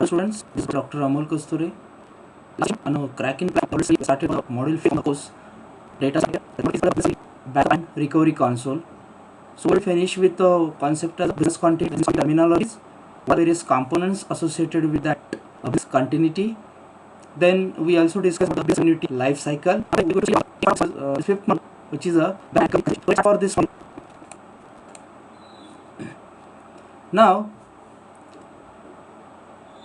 Students, this is Dr. Amol Kasture. Cracking started module 5 course DataCenter backup and recovery console. So we'll finish with the concept of business continuity terminologies, what various components associated with that business continuity. Then we also discuss the business continuity life cycle. We go to fifth one, which is a backup for this one. Now,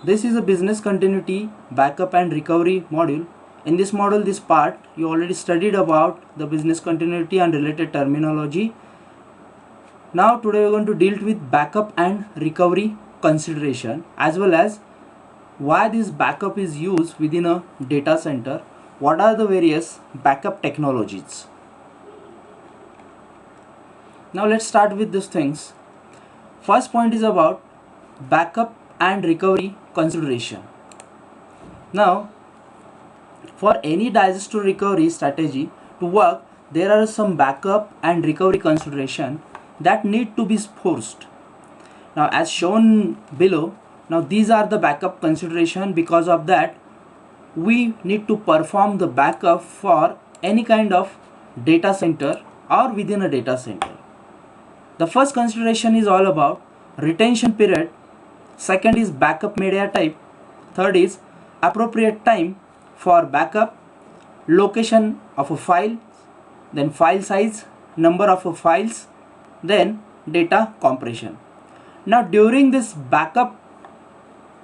this is a business continuity backup and recovery module. In this module, this part, you already studied about the business continuity and related terminology. Now today we are going to deal with backup and recovery consideration, as well as why this backup is used within a data center, what are the various backup technologies. Now let's start with these things. First point is about backup and recovery consideration. Now, for any disaster recovery strategy to work, there are some backup and recovery consideration that need to be forced. Now, as shown below, now these are the backup consideration. Because of that, we need to perform the backup for any kind of data center or within a data center. The first consideration is all about retention period. Second is backup media type. Third is appropriate time for backup, location of a file, then file size, number of files, then data compression. Now during this backup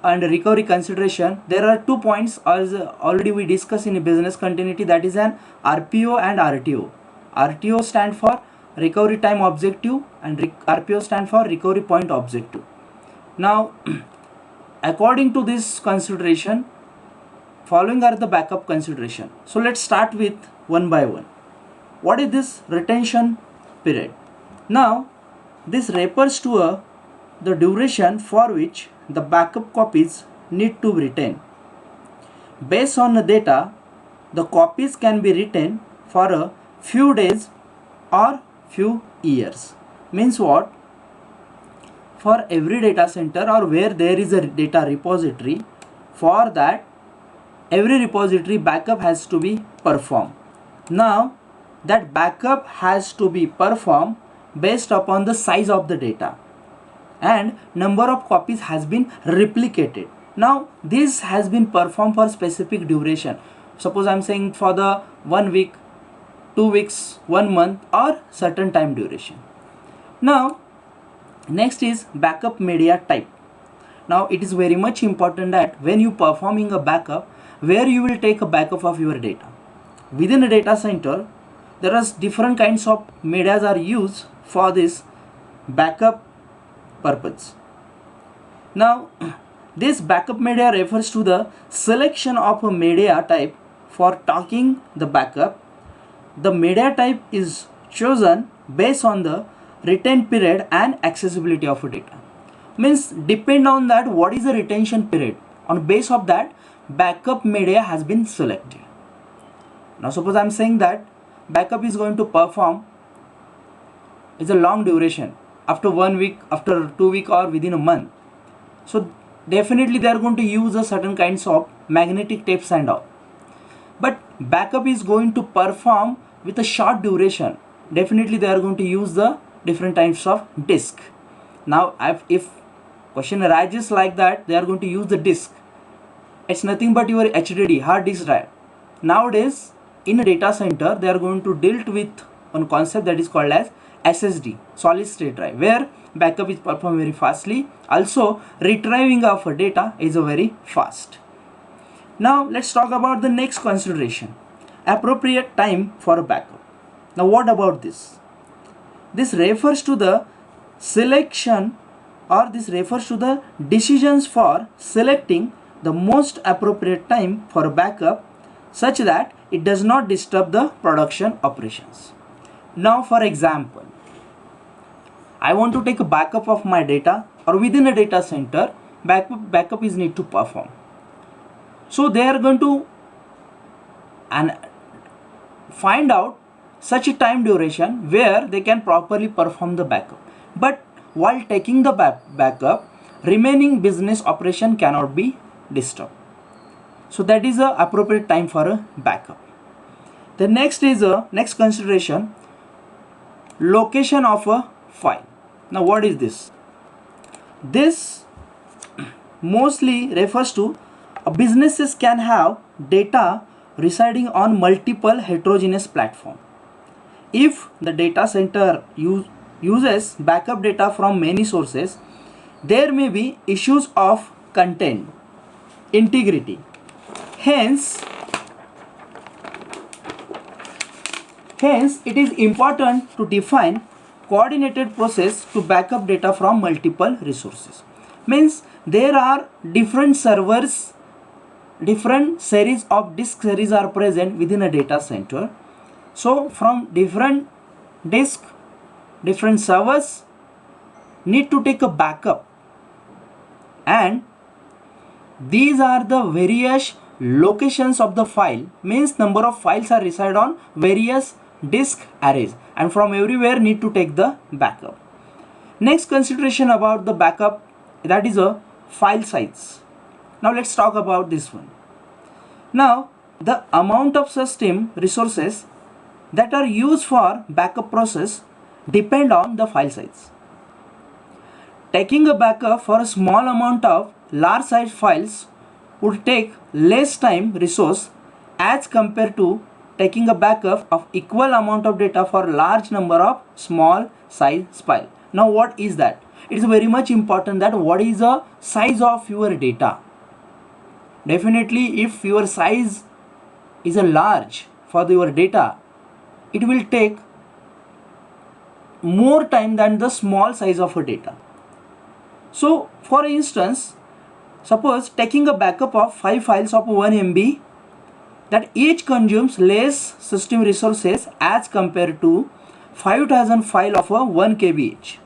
and recovery consideration, there are 2 points as already we discussed in business continuity, that is an RPO and RTO. RTO stand for recovery time objective and RPO stand for recovery point objective. Now according to this consideration, following are the backup consideration. So let's start with one by one. What is this retention period? Now this refers to the duration for which the backup copies need to be retained. Based on the data, the copies can be retained for a few days or few years. Means what? For every data center or where there is a data repository, for that every repository backup has to be performed. Now that backup has to be performed based upon the size of the data and number of copies has been replicated. Now this has been performed for specific duration. Suppose I am saying for the 1 week, 2 weeks, 1 month or certain time duration. Now next is backup media type. Now it is very much important that when you performing a backup, where you will take a backup of your data. Within a data center, there are different kinds of medias are used for this backup purpose. Now this backup media refers to the selection of a media type for taking the backup. The media type is chosen based on the retain period and accessibility of data. Means depend on that what is the retention period, on base of that backup media has been selected. Now suppose I am saying that backup is going to perform is a long duration, after 1 week, after 2 weeks or within a month. So definitely they are going to use a certain kinds of magnetic tapes and all. But backup is going to perform with a short duration. Definitely they are going to use the different types of disk. Now if question arises like that, they are going to use the disk. It's nothing but your HDD, hard disk drive. Nowadays in a data center, they are going to deal with one concept that is called as SSD, solid state drive, where backup is performed very fastly. Also retrieving of data is very fast. Now let's talk about the next consideration, appropriate time for backup. Now what about this? This refers to the selection, or this refers to the decisions for selecting the most appropriate time for backup such that it does not disturb the production operations. Now for example, I want to take a backup of my data, or within a data center backup is need to perform. So they are going to find out such a time duration where they can properly perform the backup. But while taking the backup, remaining business operation cannot be disturbed. So that is the appropriate time for a backup. The next is a next consideration, location of a file. Now what is this? This mostly refers to businesses can have data residing on multiple heterogeneous platforms. If the data center uses backup data from many sources, there may be issues of content, integrity. Hence, it is important to define coordinated process to backup data from multiple resources. Means there are different servers, different series of disk series are present within a data center. So from different disk, different servers need to take a backup, and these are the various locations of the file. Means number of files are reside on various disk arrays, and from everywhere need to take the backup. Next consideration about the backup, that is a file size. Now let's talk about this one. Now the amount of system resources that are used for backup process depend on the file size. Taking a backup for a small amount of large size files would take less time resource as compared to taking a backup of equal amount of data for large number of small size file. Now what is that? It is very much important that what is the size of your data. Definitely if your size is a large for your data, it will take more time than the small size of a data. So for instance, suppose taking a backup of 5 files of 1 MB, that each consumes less system resources as compared to 5000 file of a 1 KB each.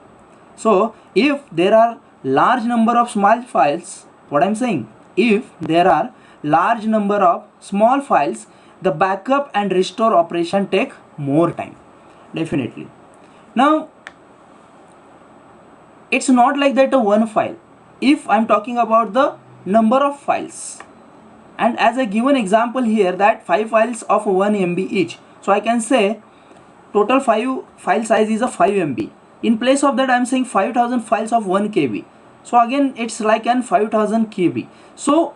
So if there are large number of small files, what I'm saying, if there are large number of small files, the backup and restore operation take more time, definitely. Now it's not like that a one file. If I'm talking about the number of files, and as a given example here that 5 files of 1 MB each, so I can say total file size is a 5 MB. In place of that I'm saying 5000 files of 1 KB. So again it's like an 5000 KB. So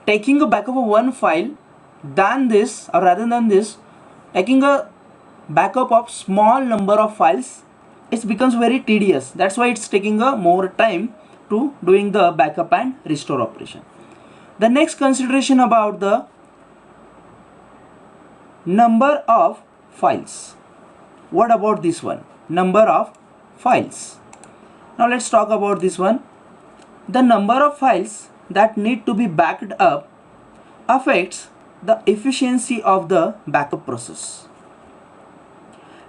taking a backup of one file than this, or rather than this, taking a backup of small number of files, it becomes very tedious. That's why it's taking a more time to doing the backup and restore operation. The next consideration about the number of files. What about this one? Number of files. Now let's talk about this one. The number of files that need to be backed up affects the efficiency of the backup process.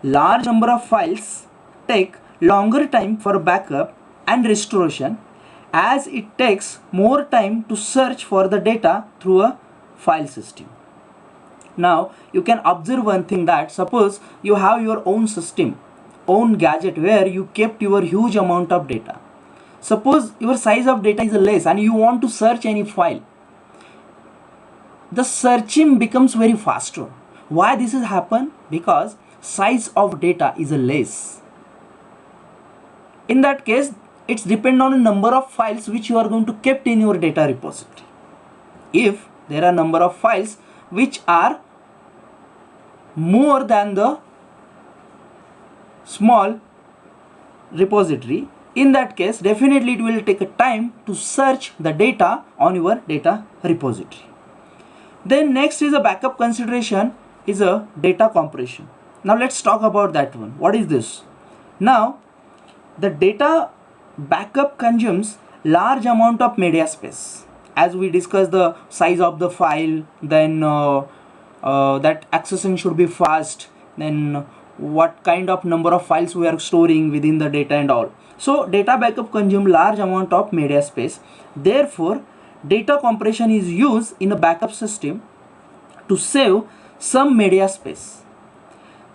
Large number of files take longer time for backup and restoration, as it takes more time to search for the data through a file system. Now you can observe one thing, that suppose you have your own system, own gadget where you kept your huge amount of data. Suppose your size of data is less and you want to search any file, the searching becomes very faster. Why this has happened? Because size of data is less. In that case, it's depend on the number of files which you are going to kept in your data repository. If there are number of files which are more than the small repository, in that case definitely it will take a time to search the data on your data repository. Then next is a backup consideration, is a data compression. Now let's talk about that one. What is this? Now the data backup consumes large amount of media space. As we discussed the size of the file, then that accessing should be fast, then what kind of number of files we are storing within the data and all. So data backup consumes large amount of media space. Therefore data compression is used in a backup system to save some media space.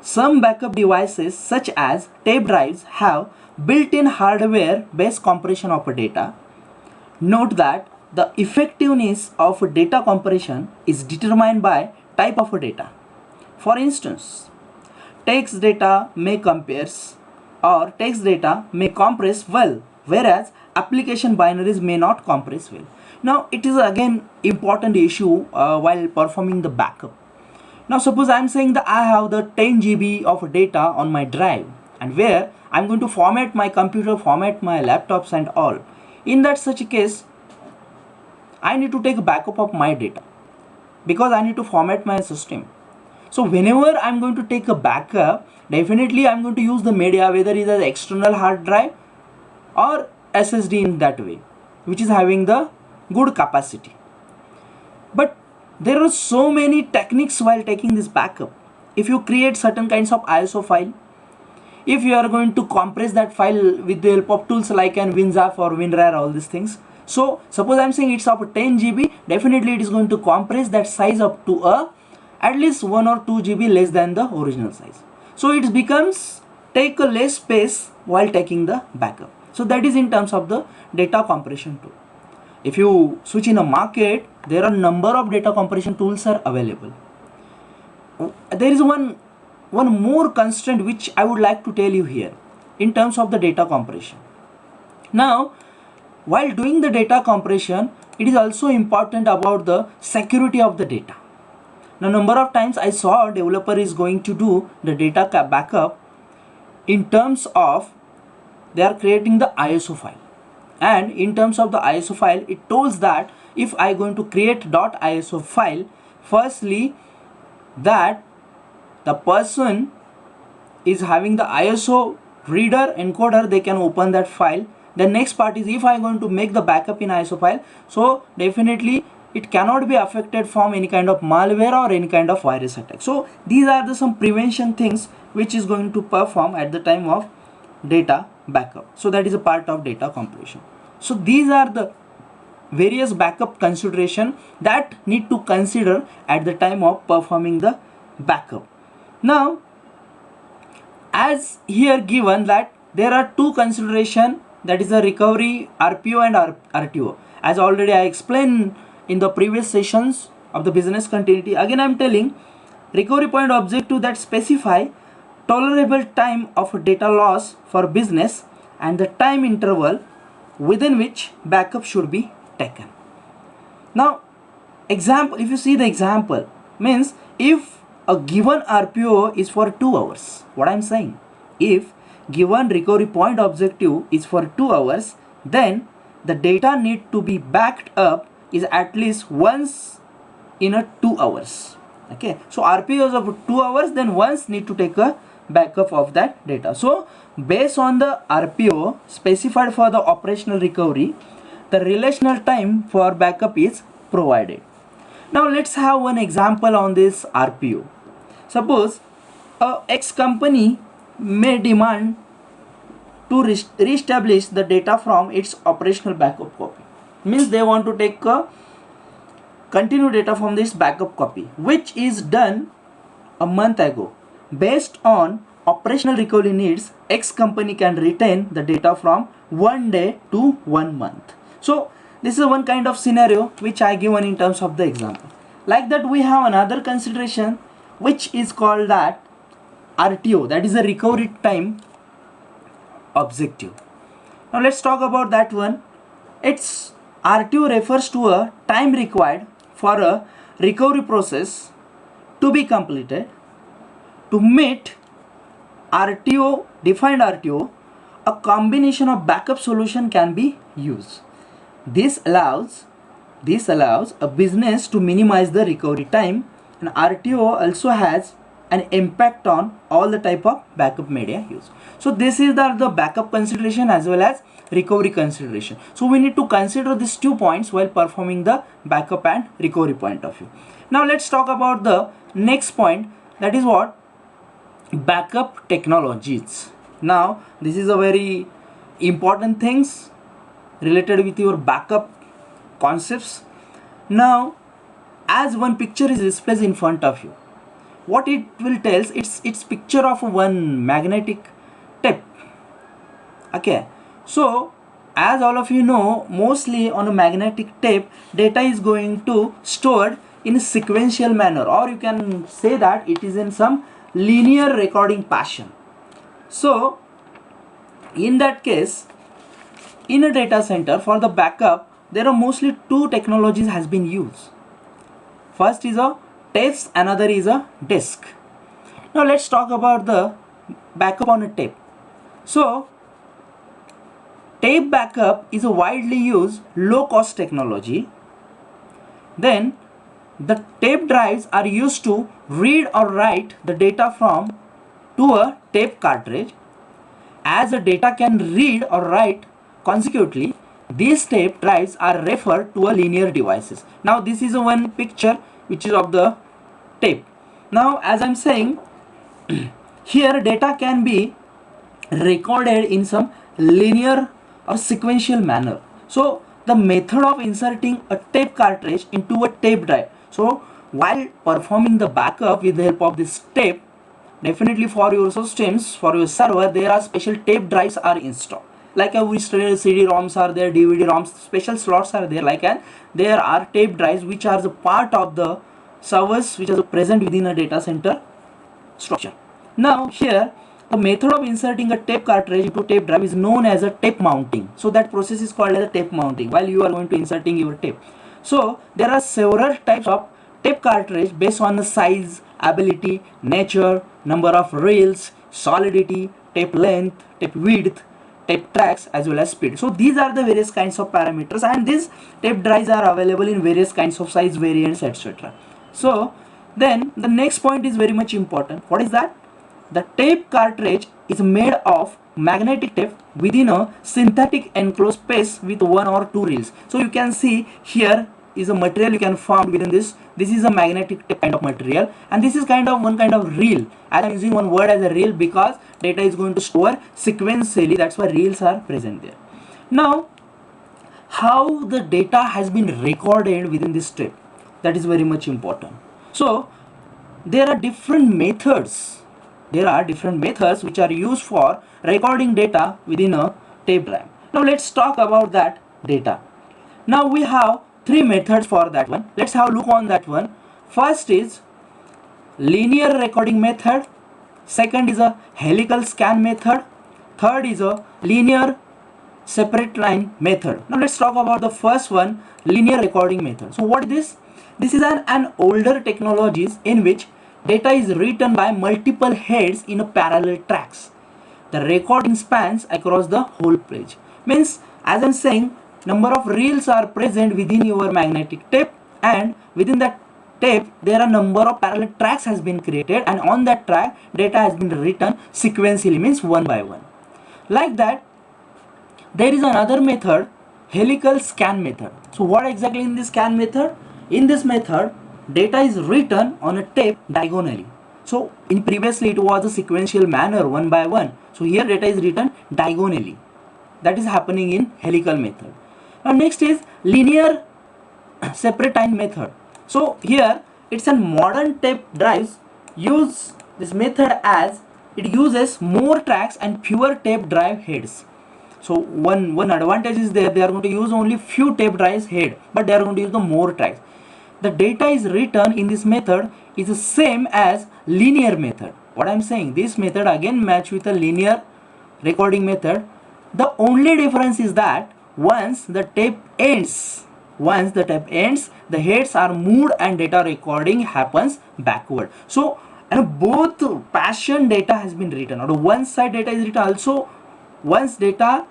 Some backup devices such as tape drives have built-in hardware-based compression of data. Note that the effectiveness of data compression is determined by type of data. For instance, text data may compress well, whereas application binaries may not compress well. Now it is again important issue while performing the backup. Now suppose I am saying that I have the 10 GB of data on my drive, and where I am going to format my computer, format my laptops and all. In that such a case, I need to take a backup of my data because I need to format my system. So whenever I'm going to take a backup, definitely I'm going to use the media, whether it is an external hard drive or SSD in that way, which is having the good capacity. But there are so many techniques while taking this backup. If you create certain kinds of ISO file, if you are going to compress that file with the help of tools like an WinZap or WinRAR, all these things. So suppose I'm saying it's of 10 GB, definitely it is going to compress that size up to at least 1 or 2 GB less than the original size. So it becomes take a less space while taking the backup. So that is in terms of the data compression tool. If you switch in a market, there are number of data compression tools are available. There is one more constraint which I would like to tell you here in terms of the data compression. Now, while doing the data compression, it is also important about the security of the data. Now, number of times I saw a developer is going to do the data backup in terms of they are creating the ISO file. And in terms of the ISO file, it tells that if I going to create .iso file, firstly that the person is having the ISO reader encoder, they can open that file. The next part is if I am going to make the backup in ISO file, so definitely it cannot be affected from any kind of malware or any kind of virus attack. So these are the some prevention things which is going to perform at the time of data backup. So that is a part of data compression. So these are the various backup consideration that need to consider at the time of performing the backup. Now, as here given that there are two consideration, that is a recovery RPO and RTO. As already I explained in the previous sessions of the business continuity, again I am telling recovery point objective that specify tolerable time of data loss for business and the time interval within which backup should be taken. Now, example, if you see the example, means if a given RPO is for 2 hours, what I am saying, if given recovery point objective is for 2 hours, then the data need to be backed up is at least once in a 2 hours. Okay, so RPO is of 2 hours, then once need to take a backup of that data. So based on the RPO specified for the operational recovery, the relational time for backup is provided. Now let's have one example on this RPO. Suppose X company may demand to reestablish the data from its operational backup copy. Means they want to take continue data from this backup copy, which is done a month ago. Based on operational recovery needs, X company can retain the data from 1 day to 1 month. So this is one kind of scenario which I given in terms of the example. Like that, we have another consideration which is called that RTO, that is a recovery time objective. Now let's talk about that one. Its RTO refers to a time required for a recovery process to be completed. To meet RTO, defined RTO, a combination of backup solution can be used. This allows a business to minimize the recovery time, and RTO also has an impact on all the type of backup media used. So this is the backup consideration as well as recovery consideration. So we need to consider these 2 points while performing the backup and recovery point of view. Now let's talk about the next point, that is what? Backup technologies. Now this is a very important things related with your backup concepts. Now, as one picture is displayed in front of you, what it will tells, it's picture of one magnetic tape. Okay, so as all of you know, mostly on a magnetic tape, data is going to stored in a sequential manner, or you can say that it is in some linear recording fashion. So in that case, in a data center for the backup, there are mostly two technologies has been used. First is a tapes, another is a disk. Now let's talk about the backup on a tape. So tape backup is a widely used low cost technology. Then the tape drives are used to read or write the data from to a tape cartridge. As the data can read or write consecutively, these tape drives are referred to a linear devices. Now this is a one picture which is of the tape. Now as I'm saying, here data can be recorded in some linear or sequential manner. So the method of inserting a tape cartridge into a tape drive. So while performing the backup with the help of this tape, definitely for your systems, for your server, there are special tape drives are installed. Like a CD-ROMs are there, DVD-ROMs, special slots are there. Like there are tape drives which are the part of the servers which are present within a data center structure. Now here, the method of inserting a tape cartridge into tape drive is known as a tape mounting. So that process is called as a tape mounting while you are going to inserting your tape. So there are several types of tape cartridge based on the size, ability, nature, number of reels, solidity, tape length, tape width, tape tracks, as well as speed. So these are the various kinds of parameters, and these tape drives are available in various kinds of size variants, etc. So then the next point is very much important. What is that? The tape cartridge is made of magnetic tape within a synthetic enclosed space with one or two reels. So you can see here is a material you can find within this. This is a magnetic tape kind of material, and this is kind of one kind of reel. I am using one word as a reel because data is going to store sequentially. That's why reels are present there. Now, how the data has been recorded within this tape, that is very much important. So there are different methods. There are different methods which are used for recording data within a tape drive. Now let's talk about that data. Now we have three methods for that one. Let's have a look on that one. First is linear recording method. Second is a helical scan method. Third is a linear separate line method. Now let's talk about the first one, linear recording method. So what is this? This is an older technologies in which data is written by multiple heads in a parallel tracks. The recording spans across the whole page. Means, as I'm saying, number of reels are present within your magnetic tape, and within that tape there are number of parallel tracks has been created, and on that track data has been written sequentially, means one by one. Like that, there is another method, helical scan method. So what exactly in this scan method? In this method, data is written on a tape diagonally. So in previously it was a sequential manner, one by one. So here data is written diagonally. That is happening in helical method. Now next is linear separate line method. So here it's a modern tape drives use this method as it uses more tracks and fewer tape drive heads. So one advantage is there, they are going to use only few tape drives head, but they are going to use the more tracks. The data is written in this method is the same as linear method. What I am saying, this method again match with a linear recording method. The only difference is that once the tape ends, the heads are moved and data recording happens backward. So and both passion data has been written. On one side data is written also, once data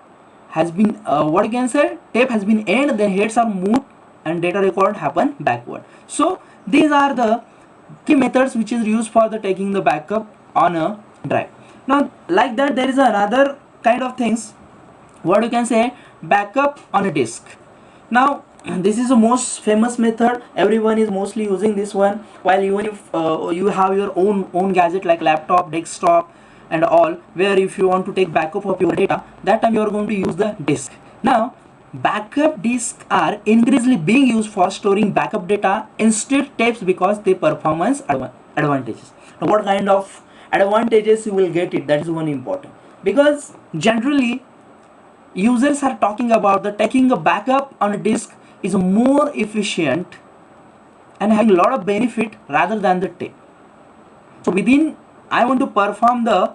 has been what you can say, tape has been end, the heads are moved and data record happen backward. So these are the key methods which is used for the taking the backup on a drive. Now like that, there is another kind of things, what you can say, backup on a disk. Now this is the most famous method, everyone is mostly using this one. While even if you have your own gadget like laptop, desktop and all, where if you want to take backup of your data, that time you are going to use the disk. Now backup disks are increasingly being used for storing backup data instead tapes because they performance advantages. Now what kind of advantages you will get it, that is one important, because generally users are talking about the taking a backup on a disk is more efficient and having a lot of benefit rather than the tape. So within I want to perform the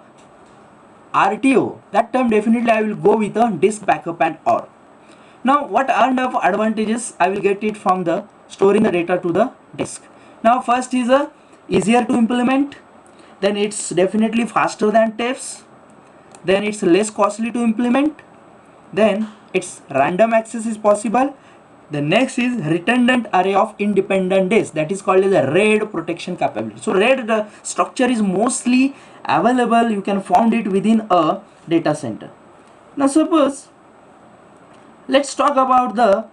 RTO, that time definitely I will go with a disk backup and all. Now what kind of advantages I will get it from the storing the data to the disk. Now first is easier to implement, then it's definitely faster than tapes, then it's less costly to implement, then its random access is possible. The next is redundant array of independent disks, that is called as a RAID protection capability. So RAID structure is mostly available, you can find it within a data center. Now suppose let's talk about the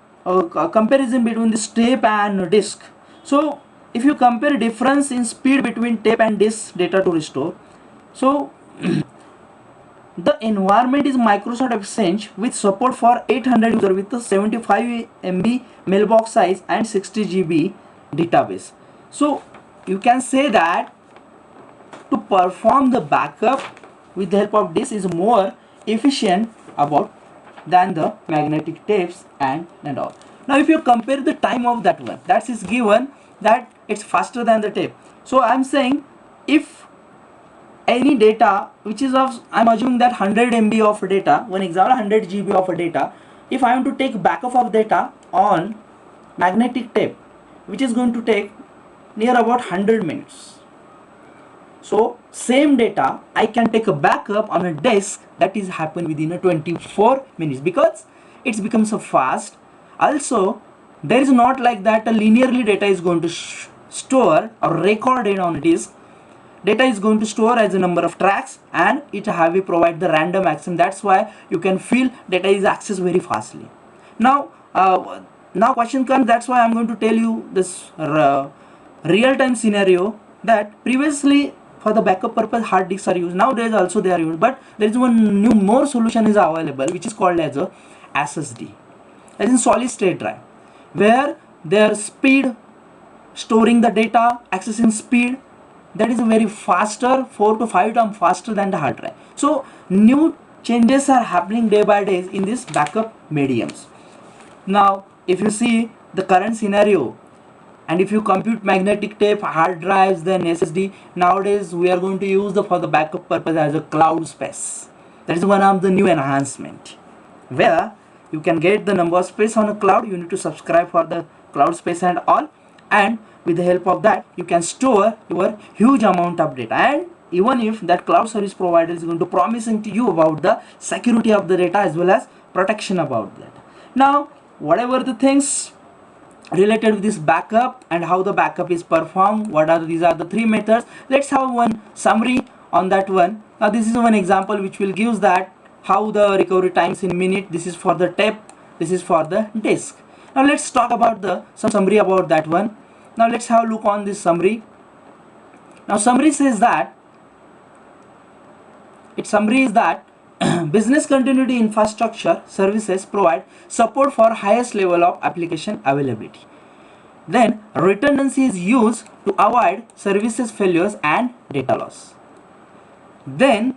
comparison between this tape and disk. So if you compare difference in speed between tape and disk data to restore, so the environment is Microsoft Exchange with support for 800 users with a 75 MB mailbox size and 60 GB database. So you can say that to perform the backup with the help of this is more efficient about than the magnetic tapes and all. Now if you compare the time of that one, that is given that it's faster than the tape. So I'm saying if any data which is of, I'm assuming that 100 MB of data, one example 100 GB of data, if I want to take backup of data on magnetic tape, which is going to take near about 100 minutes. So same data I can take a backup on a disk, that is happen within a 24 minutes because it's become so fast. Also there is not like that a linearly data is going to store or record it on a disk. Data is going to store as a number of tracks and it have provide the random access. That's why you can feel data is accessed very fastly. Now question comes, that's why I'm going to tell you this real-time scenario that previously for the backup purpose hard disks are used. Nowadays also they are used, but there is one new more solution is available which is called as a SSD, as in solid state drive, where their speed storing the data, accessing speed, that is very faster, 4 to 5 times faster than the hard drive. So new changes are happening day by day in this backup mediums. Now if you see the current scenario and if you compute magnetic tape, hard drives, then SSD, nowadays we are going to use the for the backup purpose as a cloud space. That is one of the new enhancement where you can get the number of space on a cloud. You need to subscribe for the cloud space and all, and with the help of that you can store your huge amount of data. And even if that cloud service provider is going to promising to you about the security of the data as well as protection about that. Now whatever the things related with this backup and how the backup is performed, these are the three methods. Let's have one summary on that one. Now this is one example which will give that how the recovery times in minute. This is for the tape, this is for the disk. Now let's talk about some summary about that one. Now let's have a look on this summary. Now summary says that business continuity infrastructure services provide support for highest level of application availability. Then redundancy is used to avoid services failures and data loss. Then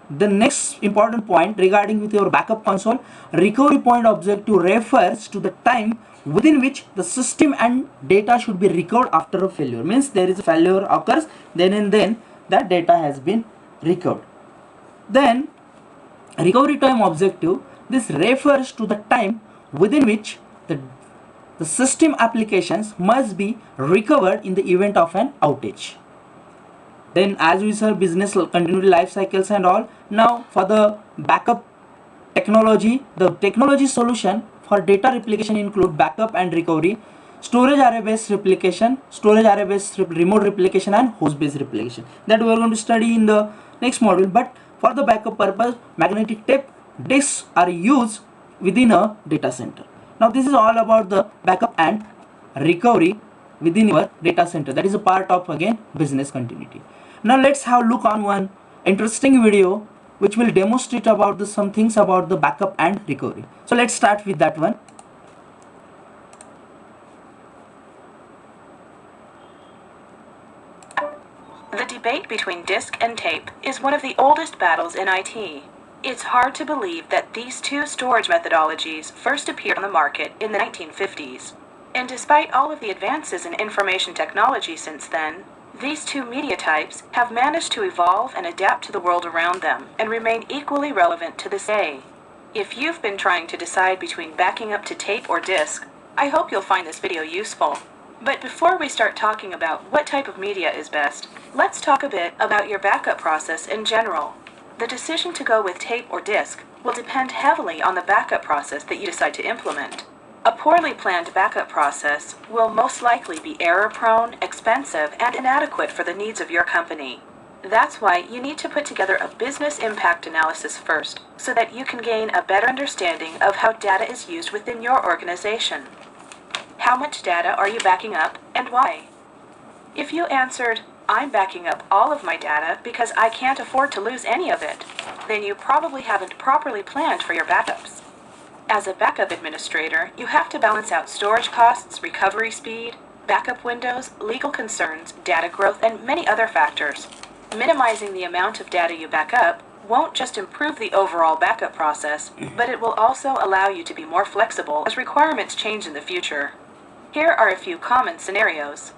the next important point regarding with your backup console, recovery point objective refers to the time within which the system and data should be recovered after a failure. Means there is a failure occurs, then and then that data has been recovered. Then recovery time objective, this refers to the time within which the system applications must be recovered in the event of an outage. Then as we saw business continuity life cycles and all. Now for the backup technology, the technology solution for data replication include backup and recovery, storage array based replication, storage array based remote replication, and host based replication. That we are going to study in the next module. But for the backup purpose, magnetic tape disks are used within a data center. Now this is all about the backup and recovery within your data center. That is a part of again business continuity. Now let's have a look on one interesting video which will demonstrate about some things about the backup and recovery. So let's start with that one. disk and tape is one of the oldest battles in IT. It's hard to believe that these two storage methodologies first appeared on the market in the 1950s. And despite all of the advances in information technology since then, these two media types have managed to evolve and adapt to the world around them and remain equally relevant to this day. If you've been trying to decide between backing up to tape or disk, I hope you'll find this video useful. But before we start talking about what type of media is best, let's talk a bit about your backup process in general. The decision to go with tape or disk will depend heavily on the backup process that you decide to implement. A poorly planned backup process will most likely be error-prone, expensive, and inadequate for the needs of your company. That's why you need to put together a business impact analysis first, so that you can gain a better understanding of how data is used within your organization. How much data are you backing up, and why? If you answered, "I'm backing up all of my data because I can't afford to lose any of it," then you probably haven't properly planned for your backups. As a backup administrator, you have to balance out storage costs, recovery speed, backup windows, legal concerns, data growth, and many other factors. Minimizing the amount of data you back up won't just improve the overall backup process, but it will also allow you to be more flexible as requirements change in the future. Here are a few common scenarios.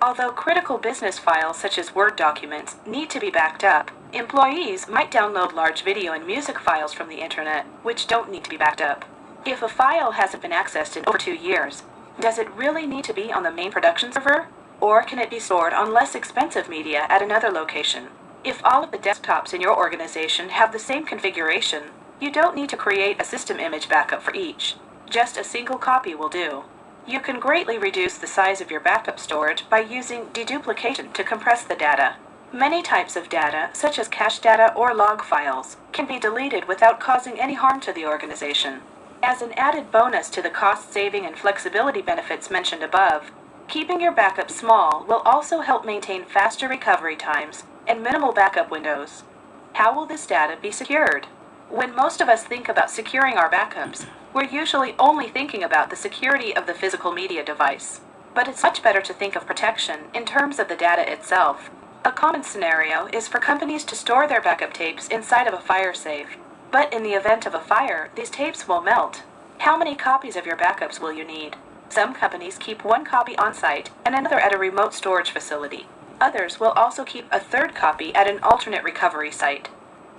Although critical business files such as Word documents need to be backed up, employees might download large video and music files from the internet, which don't need to be backed up. If a file hasn't been accessed in over 2 years, does it really need to be on the main production server? Or can it be stored on less expensive media at another location? If all of the desktops in your organization have the same configuration, you don't need to create a system image backup for each. Just a single copy will do. You can greatly reduce the size of your backup storage by using deduplication to compress the data. Many types of data, such as cache data or log files, can be deleted without causing any harm to the organization. As an added bonus to the cost-saving and flexibility benefits mentioned above, keeping your backup small will also help maintain faster recovery times and minimal backup windows. How will this data be secured? When most of us think about securing our backups, we're usually only thinking about the security of the physical media device. But it's much better to think of protection in terms of the data itself. A common scenario is for companies to store their backup tapes inside of a fire safe. But in the event of a fire, these tapes will melt. How many copies of your backups will you need? Some companies keep one copy on site and another at a remote storage facility. Others will also keep a third copy at an alternate recovery site.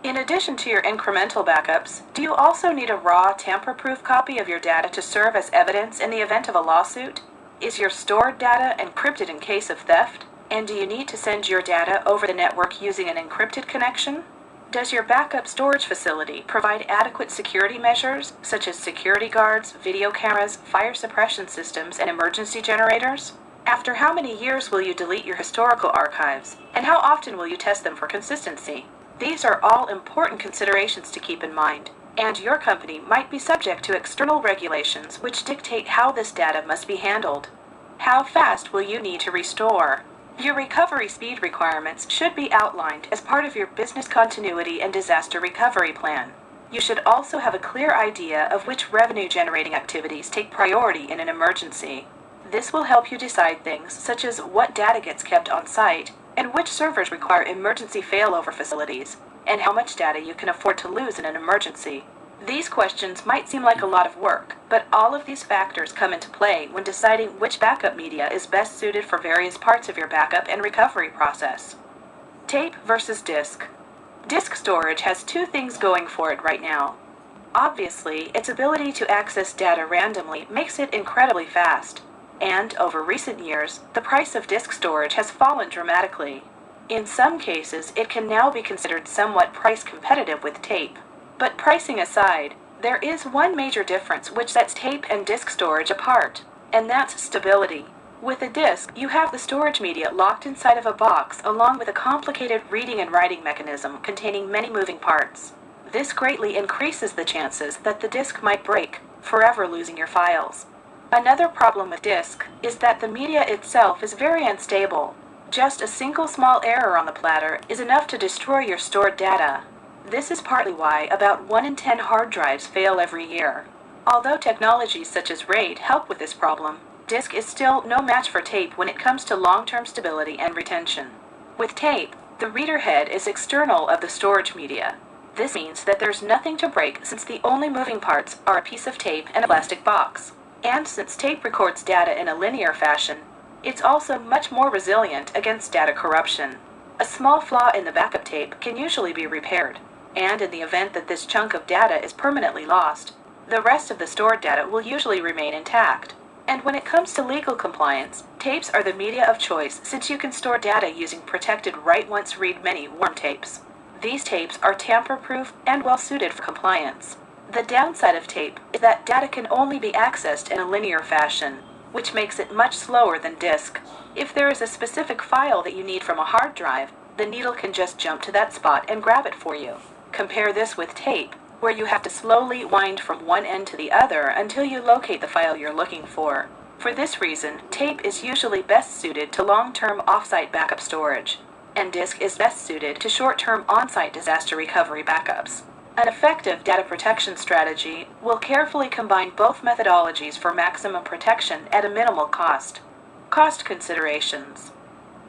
In addition to your incremental backups, do you also need a raw, tamper-proof copy of your data to serve as evidence in the event of a lawsuit? Is your stored data encrypted in case of theft? And do you need to send your data over the network using an encrypted connection? Does your backup storage facility provide adequate security measures, such as security guards, video cameras, fire suppression systems, and emergency generators? After how many years will you delete your historical archives? And how often will you test them for consistency? These are all important considerations to keep in mind, and your company might be subject to external regulations which dictate how this data must be handled. How fast will you need to restore? Your recovery speed requirements should be outlined as part of your business continuity and disaster recovery plan. You should also have a clear idea of which revenue-generating activities take priority in an emergency. This will help you decide things such as what data gets kept on site, and which servers require emergency failover facilities, and how much data you can afford to lose in an emergency. These questions might seem like a lot of work, but all of these factors come into play when deciding which backup media is best suited for various parts of your backup and recovery process. Tape versus disk. Disk storage has two things going for it right now. Obviously, its ability to access data randomly makes it incredibly fast. And over recent years, the price of disk storage has fallen dramatically. In some cases, it can now be considered somewhat price competitive with tape. But pricing aside, there is one major difference which sets tape and disk storage apart, and that's stability. With a disk, you have the storage media locked inside of a box along with a complicated reading and writing mechanism containing many moving parts. This greatly increases the chances that the disk might break, forever losing your files. Another problem with disk is that the media itself is very unstable. Just a single small error on the platter is enough to destroy your stored data. This is partly why about 1 in 10 hard drives fail every year. Although technologies such as RAID help with this problem, disk is still no match for tape when it comes to long-term stability and retention. With tape, The reader head is external of the storage media. This means that there's nothing to break since the only moving parts are a piece of tape and a plastic box. And since tape records data in a linear fashion, it's also much more resilient against data corruption. A small flaw in the backup tape can usually be repaired, and in the event that this chunk of data is permanently lost, the rest of the stored data will usually remain intact. And when it comes to legal compliance, tapes are the media of choice since you can store data using protected write-once-read-many warm tapes. These tapes are tamper-proof and well-suited for compliance. The downside of tape is that data can only be accessed in a linear fashion, which makes it much slower than disk. If there is a specific file that you need from a hard drive, the needle can just jump to that spot and grab it for you. Compare this with tape, where you have to slowly wind from one end to the other until you locate the file you're looking for. For this reason, tape is usually best suited to long-term off-site backup storage, and disk is best suited to short-term on-site disaster recovery backups. An effective data protection strategy will carefully combine both methodologies for maximum protection at a minimal cost. Cost considerations.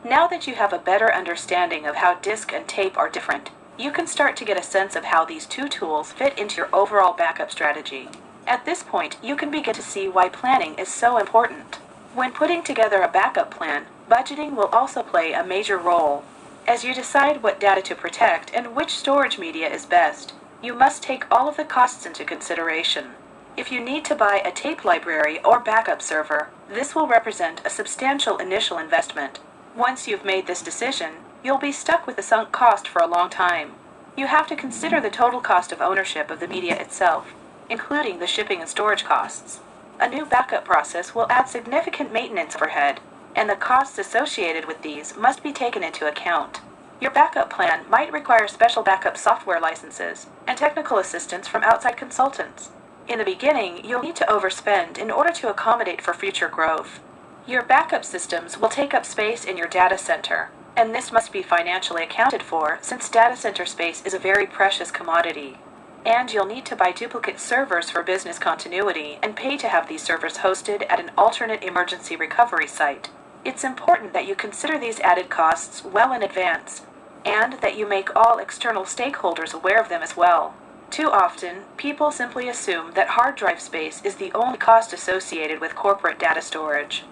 Now that you have a better understanding of how disk and tape are different, you can start to get a sense of how these two tools fit into your overall backup strategy. At this point, you can begin to see why planning is so important. When putting together a backup plan, budgeting will also play a major role. As you decide what data to protect and which storage media is best, you must take all of the costs into consideration. If you need to buy a tape library or backup server, this will represent a substantial initial investment. Once you've made this decision, you'll be stuck with the sunk cost for a long time. You have to consider the total cost of ownership of the media itself, including the shipping and storage costs. A new backup process will add significant maintenance overhead, and the costs associated with these must be taken into account. Your backup plan might require special backup software licenses and technical assistance from outside consultants. In the beginning, you'll need to overspend in order to accommodate for future growth. Your backup systems will take up space in your data center, and this must be financially accounted for since data center space is a very precious commodity. And you'll need to buy duplicate servers for business continuity and pay to have these servers hosted at an alternate emergency recovery site. It's important that you consider these added costs well in advance, and that you make all external stakeholders aware of them as well. Too often, people simply assume that hard drive space is the only cost associated with corporate data storage.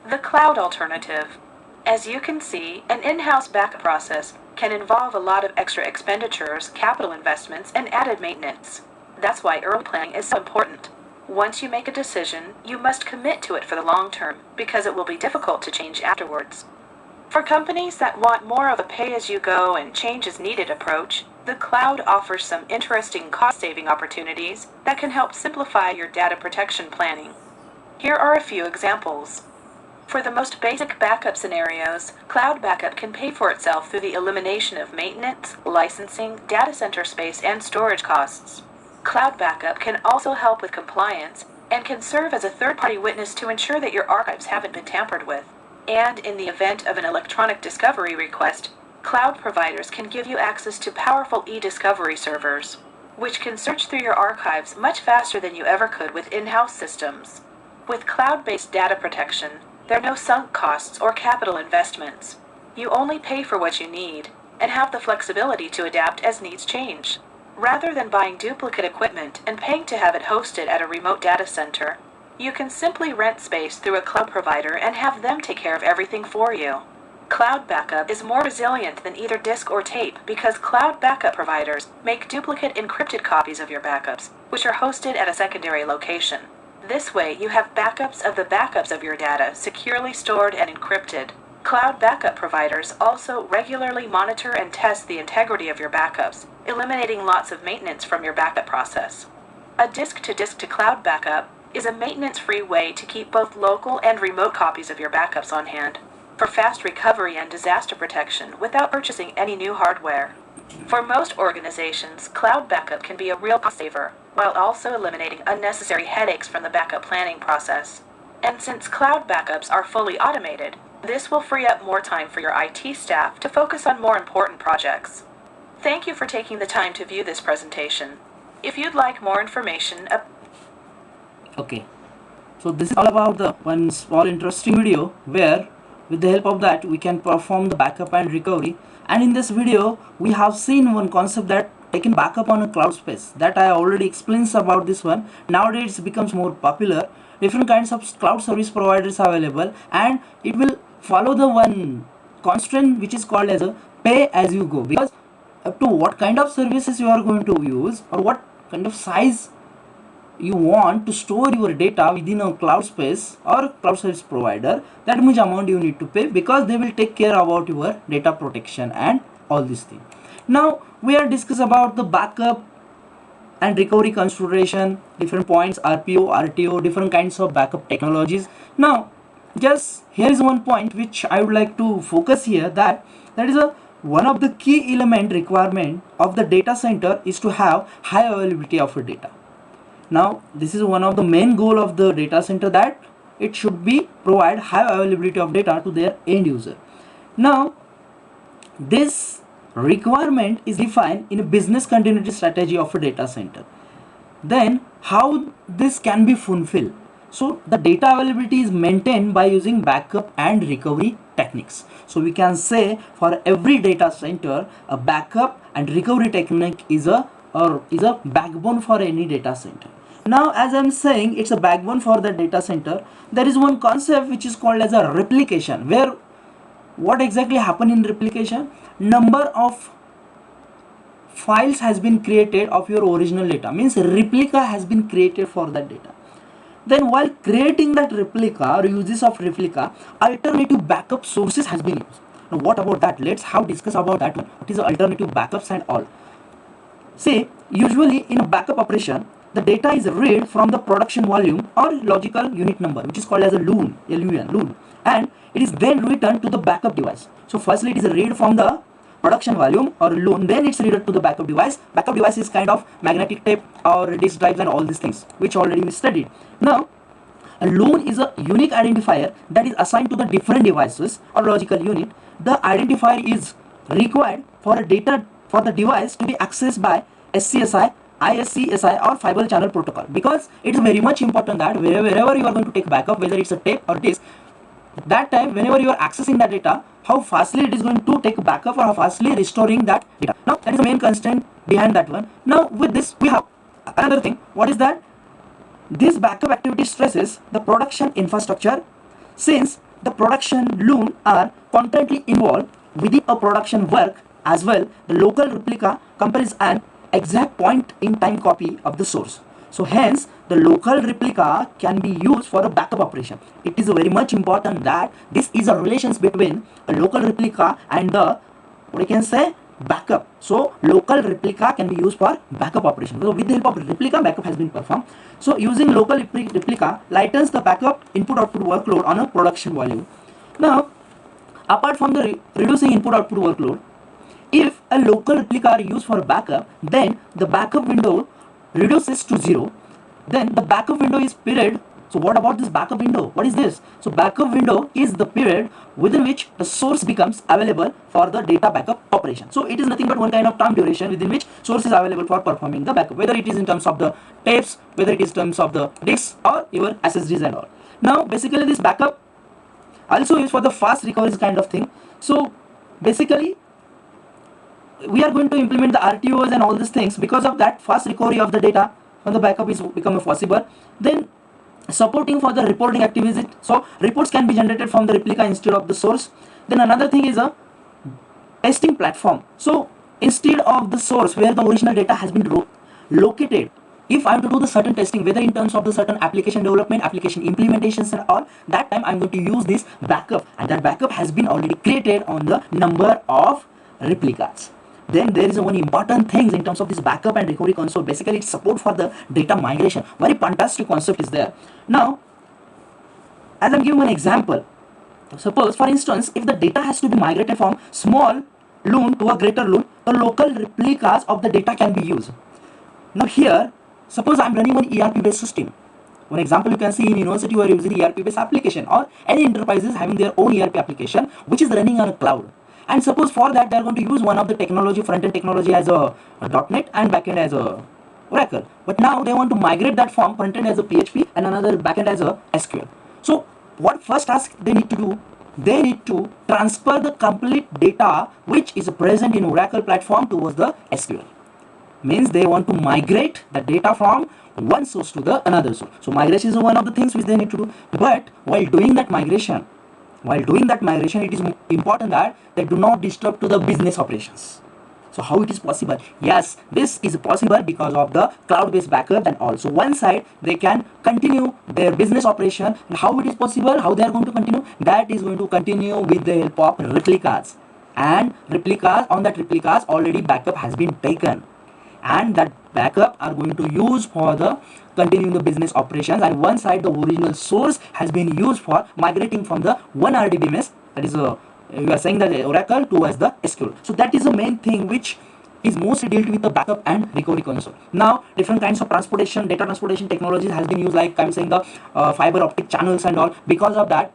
The cloud alternative. As you can see, an in-house backup process can involve a lot of extra expenditures, capital investments, and added maintenance. That's why early planning is so important. Once you make a decision, you must commit to it for the long term, because it will be difficult to change afterwards. For companies that want more of a pay-as-you-go and change-as-needed approach, the cloud offers some interesting cost-saving opportunities that can help simplify your data protection planning. Here are a few examples. For the most basic backup scenarios, cloud backup can pay for itself through the elimination of maintenance, licensing, data center space, and storage costs. Cloud backup can also help with compliance and can serve as a third-party witness to ensure that your archives haven't been tampered with. And in the event of an electronic discovery request, cloud providers can give you access to powerful e-discovery servers, which can search through your archives much faster than you ever could with in-house systems. With cloud-based data protection, there are no sunk costs or capital investments. You only pay for what you need and have the flexibility to adapt as needs change. Rather than buying duplicate equipment and paying to have it hosted at a remote data center, you can simply rent space through a cloud provider and have them take care of everything for you. Cloud backup is more resilient than either disk or tape because cloud backup providers make duplicate encrypted copies of your backups, which are hosted at a secondary location. This way, you have backups of the backups of your data securely stored and encrypted. Cloud backup providers also regularly monitor and test the integrity of your backups, eliminating lots of maintenance from your backup process. A disk-to-cloud backup is a maintenance-free way to keep both local and remote copies of your backups on hand for fast recovery and disaster protection without purchasing any new hardware. For most organizations, cloud backup can be a real cost saver, while also eliminating unnecessary headaches from the backup planning process. And since cloud backups are fully automated, this will free up more time for your IT staff to focus on more important projects. Thank you for taking the time to view this presentation. If you'd like more information Okay, so this is all about the one small interesting video where with the help of that we can perform the backup and recovery. And in this video we have seen one concept, that taking backup on a cloud space, that I already explained about this one. Nowadays it becomes more popular. Different kinds of cloud service providers are available, and it will follow the one constraint which is called as a pay as you go, because up to what kind of services you are going to use or what kind of size you want to store your data within a cloud space or cloud service provider, that much amount you need to pay, because they will take care about your data protection and all these things. Now we are discuss about the backup and recovery consideration, different points, RPO, RTO, different kinds of backup technologies. Now just here is one point which I would like to focus here, that is a one of the key element requirement of the data center is to have high availability of your data. Now this is one of the main goal of the data center, that it should be provide high availability of data to their end user. Now this requirement is defined in a business continuity strategy of a data center. Then how this can be fulfilled? So the data availability is maintained by using backup and recovery techniques. So we can say for every data center a backup and recovery technique is a backbone for any data center. Now as I'm saying it's a backbone for the data center, there is one concept which is called as a replication, where what exactly happen in replication? Number of files has been created of your original data, means replica has been created for that data. Then while creating that replica or uses of replica, alternative backup sources has been used. Now what about that? Let's have discuss about that one. What is the alternative backups and all? Say usually in a backup operation, the data is read from the production volume or logical unit number, which is called as a LUN, LUN, and it is then returned to the backup device. So firstly it is read from the production volume or LUN, then it's read to the backup device. Backup device is kind of magnetic tape or disk drives and all these things which already we studied. Now a LUN is a unique identifier that is assigned to the different devices or logical unit. The identifier is required for a data for the device to be accessed by SCSI, ISCSI or fiber channel protocol, because it is very much important that wherever you are going to take backup, whether it's a tape or disk, that time whenever you are accessing that data, how fastly it is going to take backup or how fastly restoring that data. Now that is the main constraint behind that one. Now with this we have another thing. What is that? This backup activity stresses the production infrastructure, since the production LUN are constantly involved within a production work as well. The local replica compares an exact point in time copy of the source. So hence the local replica can be used for a backup operation. It is very much important that this is a relations between a local replica and the, what you can say, backup. So local replica can be used for backup operation. So with the help of replica, backup has been performed. So using local replica lightens the backup input output workload on a production volume. Now apart from the reducing input output workload, if a local replica are used for backup, then the backup window reduces to 0. Then the backup window is period. So what about this backup window? What is this? So backup window is the period within which the source becomes available for the data backup operation. So it is nothing but one kind of time duration within which source is available for performing the backup, whether it is in terms of the tapes, whether it is in terms of the disks or your SSDs and all. Now basically this backup also used for the fast recovery kind of thing. So basically we are going to implement the RTOs and all these things. Because of that, fast recovery of the data from the backup is become possible. Then supporting for the reporting activities, so reports can be generated from the replica instead of the source. Then another thing is a testing platform. So instead of the source where the original data has been located, if I am to do the certain testing, whether in terms of the certain application development, application implementations and all, that time I am going to use this backup, and that backup has been already created on the number of replicas. Then there is one important thing in terms of this backup and recovery console. Basically it's support for the data migration. Very fantastic concept is there. Now as I'm giving an example, suppose for instance if the data has to be migrated from small LUN to a greater LUN, the local replicas of the data can be used. Now here suppose I'm running one ERP based system. One example you can see in university you are using ERP based application, or any enterprises having their own ERP application which is running on a cloud. And suppose for that they are going to use one of the technology, front-end technology as a .NET and backend as a Oracle. But now they want to migrate that from front-end as a PHP and another backend as a SQL. So what first task they need to do? they need to transfer the complete data which is present in Oracle platform towards the SQL. Means they want to migrate the data from one source to the another source. So migration is one of the things which they need to do. But while doing that migration, it is important that they do not disturb to the business operations. So how it is possible? Yes, this is possible because of the cloud-based backup, and also one side they can continue their business operation. And how it is possible? How they are going to continue? That is going to continue with the help of replicas. And replicas, on that replicas already backup has been taken, and that backup are going to use for the continuing the business operations, and one side the original source has been used for migrating from the one RDBMS, that is we are saying that Oracle towards the SQL. So that is the main thing which is mostly dealt with the backup and recovery console. Now different kinds of transportation, data transportation technologies has been used, like I'm saying the fiber optic channels and all. Because of that,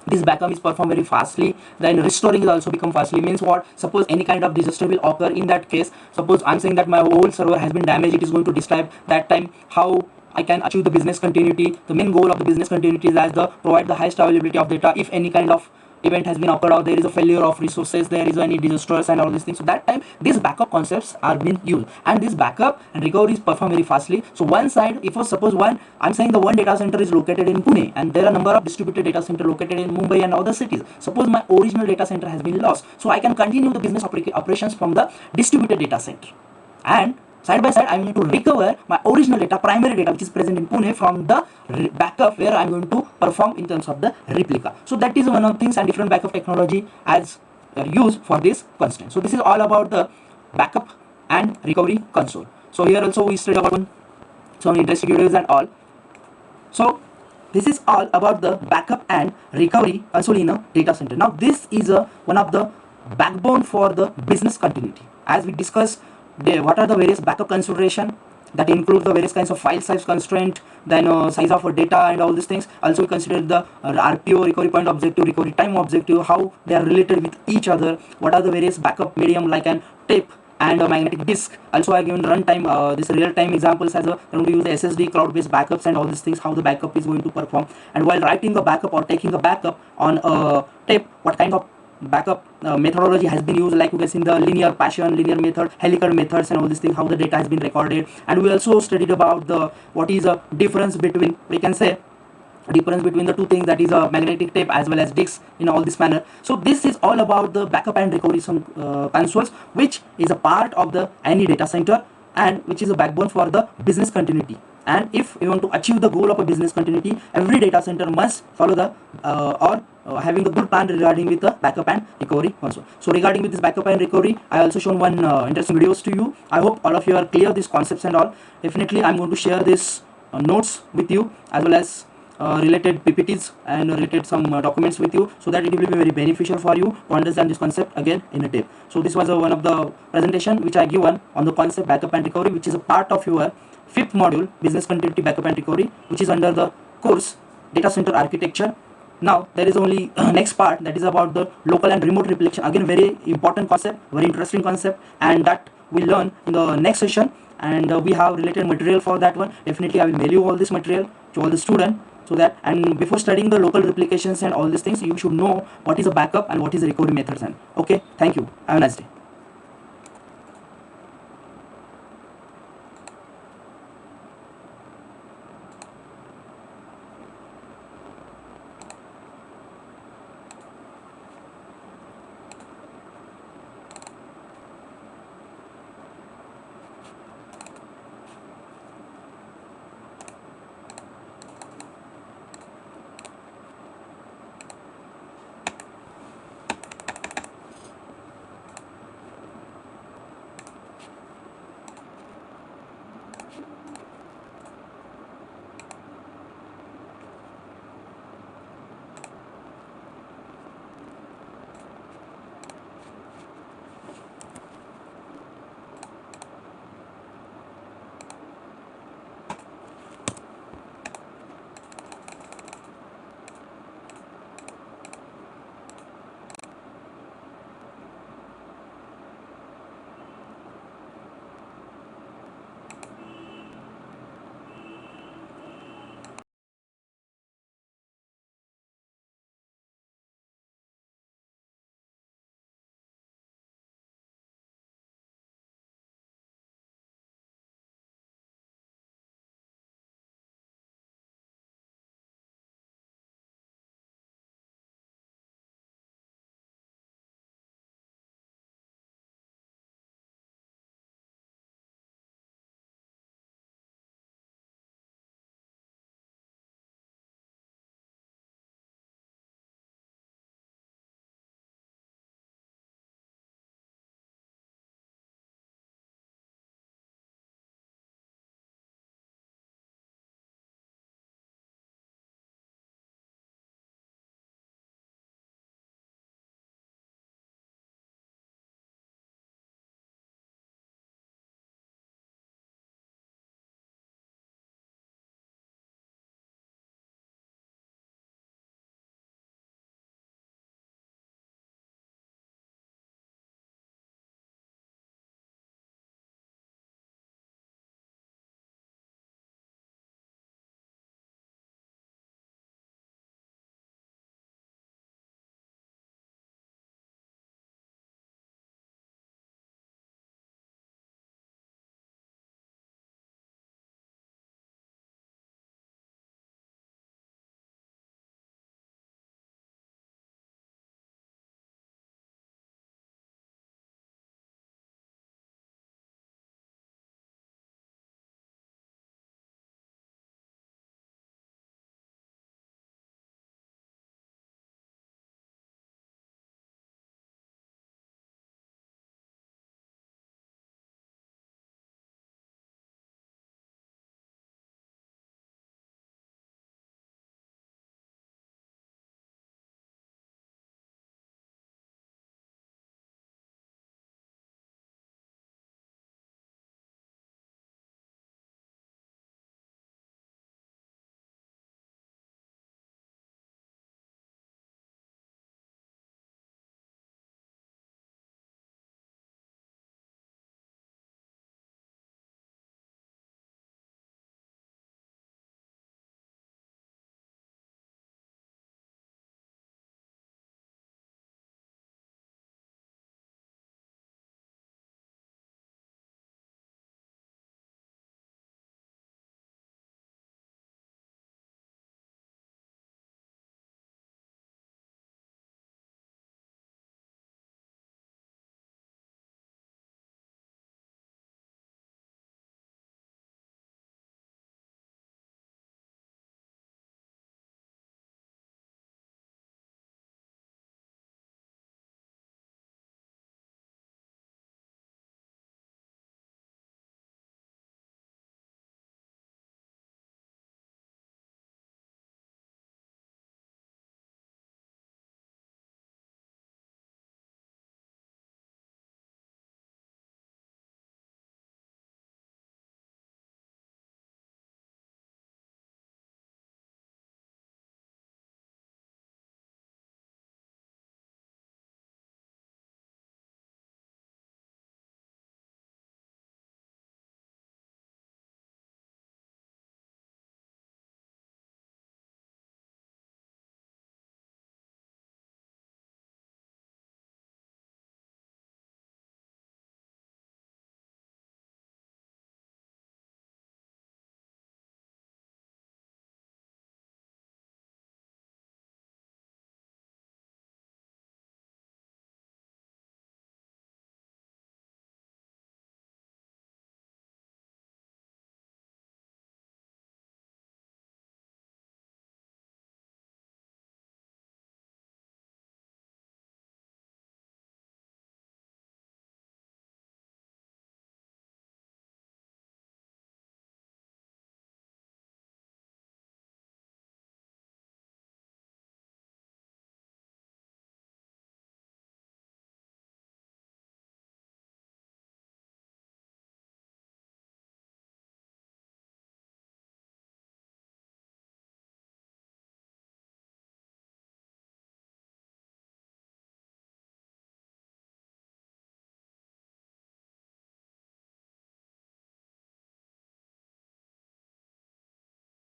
this backup is performed very fastly. Then restoring is also become fastly. Means what? Suppose any kind of disaster will occur. In that case, suppose I'm saying that my whole server has been damaged, it is going to describe that time how I can achieve the business continuity. The main goal of the business continuity is as the provide the highest availability of data. If any kind of event has been occurred, or there is a failure of resources, there is any disasters and all these things, so that time these backup concepts are being used, and this backup and recovery is performed very fastly. So one side, if suppose one, I'm saying the one data center is located in Pune, and there are a number of distributed data center located in Mumbai and other cities. Suppose my original data center has been lost, so I can continue the business operations from the distributed data center, and side by side I'm going to recover my original data, primary data, which is present in Pune, from the backup where I'm going to perform in terms of the replica. So that is one of the things, and different backup technology as used for this constraint. So this is all about the backup and recovery console. So here also we studied about some interesting videos and all. So this is all about the backup and recovery console in a data center. Now this is one of the backbone for the business continuity. As we discussed, what are the various backup consideration that include the various kinds of file size constraint, then size of data and all these things. Also we consider the RPO, recovery point objective, recovery time objective, how they are related with each other. What are the various backup medium like an tape and a magnetic disk. Also I given runtime, this real time examples as a when we use the SSD, cloud based backups and all these things, how the backup is going to perform. And while writing the backup or taking the backup on a tape, what kind of backup methodology has been used, like you can see in the linear passion, linear method, helical methods and all these things, how the data has been recorded. And we also studied about the what is a difference between, we can say, difference between the two things, that is a magnetic tape as well as disks in all this manner. So this is all about the backup and recovery consoles, which is a part of the any data center and which is a backbone for the business continuity. And if you want to achieve the goal of a business continuity, every data center must follow the having the good plan regarding with the backup and recovery also. So regarding with this backup and recovery, I also shown one interesting videos to you. I hope all of you are clear these concepts and all. Definitely I'm going to share this notes with you, as well as related PPTs and related some documents with you, so that it will be very beneficial for you to understand this concept again in a tape. So this was one of the presentation which I given on the concept backup and recovery, which is a part of your 5th module, business continuity backup and recovery, which is under the course data center architecture. Now there is only next part, that is about the local and remote replication. Again, very important concept, very interesting concept, and that we'll learn in the next session. And we have related material for that one. Definitely I will mail you all this material to all the student, so that, and before studying the local replications and all these things, you should know what is a backup and what is a recovery methods. And okay, thank you, have a nice day.